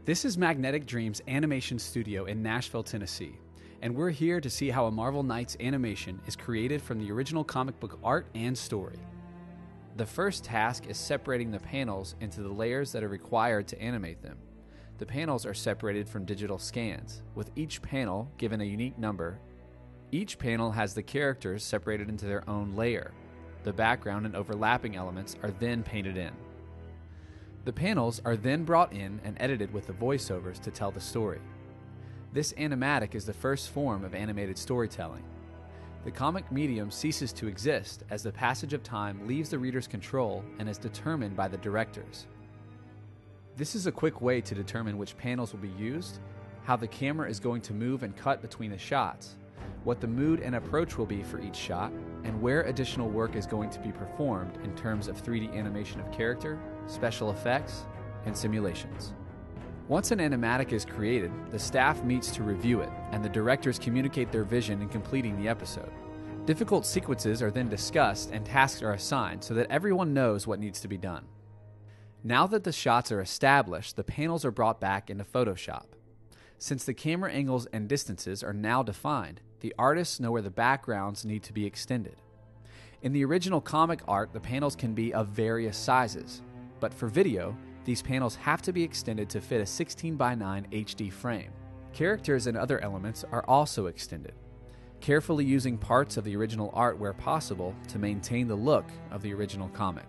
This is Magnetic Dreams Animation Studio in Nashville, Tennessee, and we're here to see how a Marvel Knights animation is created from the original comic book art and story. The first task is separating the panels into the layers that are required to animate them. The panels are separated from digital scans, with each panel given a unique number. Each panel has the characters separated into their own layer. The background and overlapping elements are then painted in. The panels are then brought in and edited with the voiceovers to tell the story. This animatic is the first form of animated storytelling. The comic medium ceases to exist as the passage of time leaves the reader's control and is determined by the directors. This is a quick way to determine which panels will be used, how the camera is going to move and cut between the shots, what the mood and approach will be for each shot, and where additional work is going to be performed in terms of 3D animation of character, special effects, and simulations. Once an animatic is created, the staff meets to review it, and the directors communicate their vision in completing the episode. Difficult sequences are then discussed and tasks are assigned so that everyone knows what needs to be done. Now that the shots are established, the panels are brought back into Photoshop. Since the camera angles and distances are now defined, the artists know where the backgrounds need to be extended. In the original comic art, the panels can be of various sizes, but for video, these panels have to be extended to fit a 16:9 HD frame. Characters and other elements are also extended, carefully using parts of the original art where possible to maintain the look of the original comic.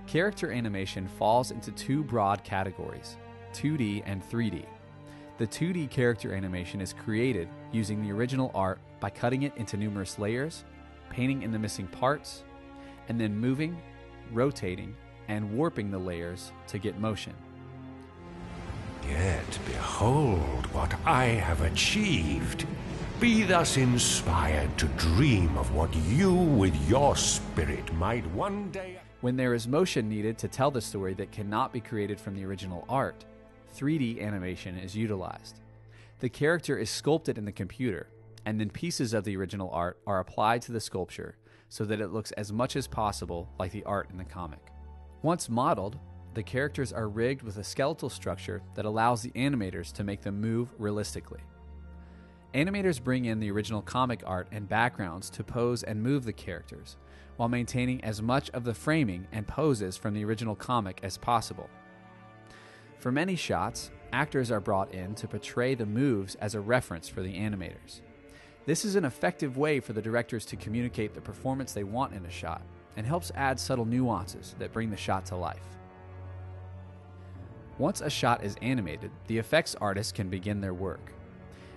Character animation falls into two broad categories, 2D and 3D. The 2D character animation is created using the original art by cutting it into numerous layers, painting in the missing parts, and then moving, rotating, and warping the layers to get motion. Yet behold what I have achieved. Be thus inspired to dream of what you with your spirit might one day... When there is motion needed to tell the story that cannot be created from the original art, 3D animation is utilized. The character is sculpted in the computer, and then pieces of the original art are applied to the sculpture so that it looks as much as possible like the art in the comic. Once modeled, the characters are rigged with a skeletal structure that allows the animators to make them move realistically. Animators bring in the original comic art and backgrounds to pose and move the characters, while maintaining as much of the framing and poses from the original comic as possible. For many shots, actors are brought in to portray the moves as a reference for the animators. This is an effective way for the directors to communicate the performance they want in a shot, and helps add subtle nuances that bring the shot to life. Once a shot is animated, the effects artists can begin their work.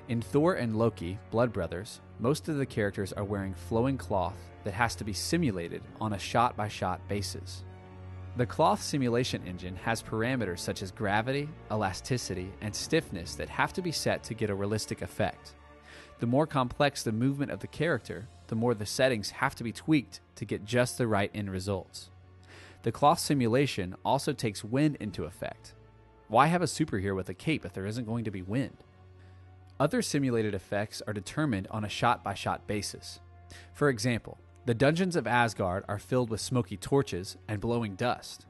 In Thor and Loki, Blood Brothers, most of the characters are wearing flowing cloth that has to be simulated on a shot-by-shot basis. The cloth simulation engine has parameters such as gravity, elasticity, and stiffness that have to be set to get a realistic effect. The more complex the movement of the character, the more the settings have to be tweaked to get just the right end results. The cloth simulation also takes wind into effect. Why have a superhero with a cape if there isn't going to be wind? Other simulated effects are determined on a shot-by-shot basis. For example, the dungeons of Asgard are filled with smoky torches and blowing dust.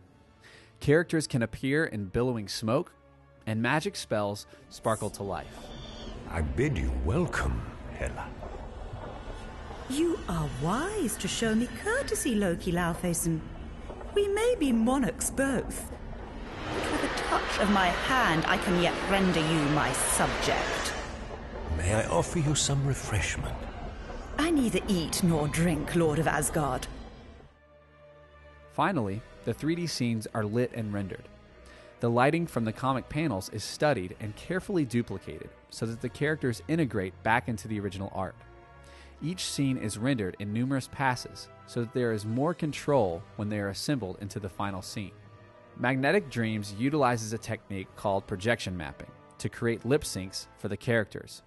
Characters can appear in billowing smoke, and magic spells sparkle to life. I bid you welcome, Hela. You are wise to show me courtesy, Loki Laufeyson. We may be monarchs both, but with a touch of my hand I can yet render you my subject. May I offer you some refreshment? I neither eat nor drink, Lord of Asgard. Finally, the 3D scenes are lit and rendered. The lighting from the comic panels is studied and carefully duplicated so that the characters integrate back into the original art. Each scene is rendered in numerous passes so that there is more control when they are assembled into the final scene. Magnetic Dreams utilizes a technique called projection mapping to create lip syncs for the characters.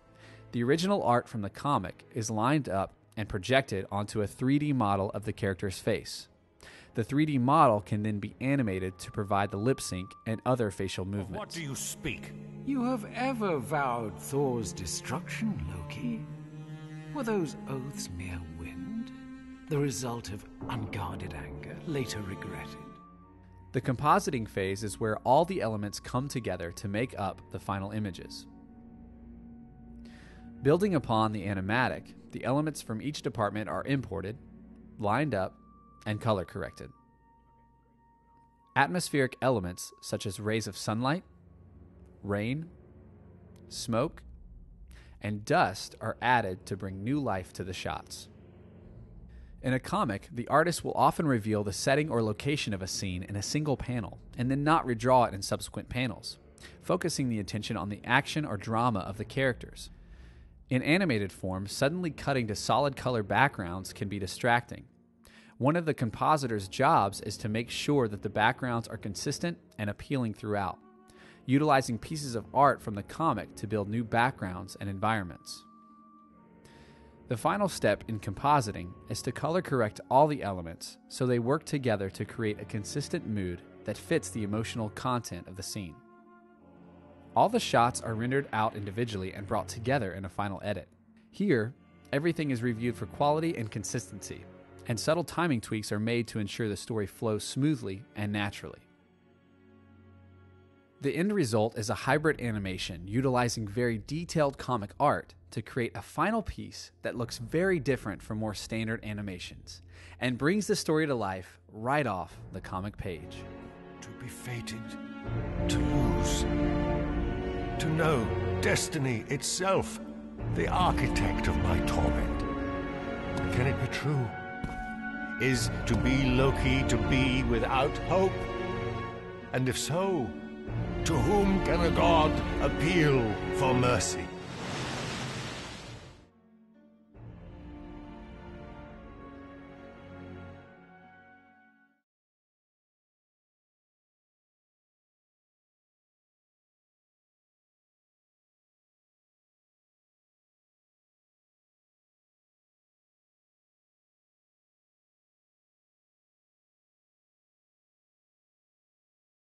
The original art from the comic is lined up and projected onto a 3D model of the character's face. The 3D model can then be animated to provide the lip sync and other facial movements. What do you speak? You have ever vowed Thor's destruction, Loki. Were those oaths mere wind? The result of unguarded anger, later regretted? The compositing phase is where all the elements come together to make up the final images. Building upon the animatic, the elements from each department are imported, lined up, and color corrected. Atmospheric elements such as rays of sunlight, rain, smoke, and dust are added to bring new life to the shots. In a comic, the artist will often reveal the setting or location of a scene in a single panel, and then not redraw it in subsequent panels, focusing the attention on the action or drama of the characters. In animated form, suddenly cutting to solid color backgrounds can be distracting. One of the compositor's jobs is to make sure that the backgrounds are consistent and appealing throughout, utilizing pieces of art from the comic to build new backgrounds and environments. The final step in compositing is to color correct all the elements so they work together to create a consistent mood that fits the emotional content of the scene. All the shots are rendered out individually and brought together in a final edit. Here, everything is reviewed for quality and consistency, and subtle timing tweaks are made to ensure the story flows smoothly and naturally. The end result is a hybrid animation utilizing very detailed comic art to create a final piece that looks very different from more standard animations and brings the story to life right off the comic page. To be fated, to lose, to know destiny itself, the architect of my torment. Can it be true? Is to be Loki to be without hope? And if so, to whom can a god appeal for mercy?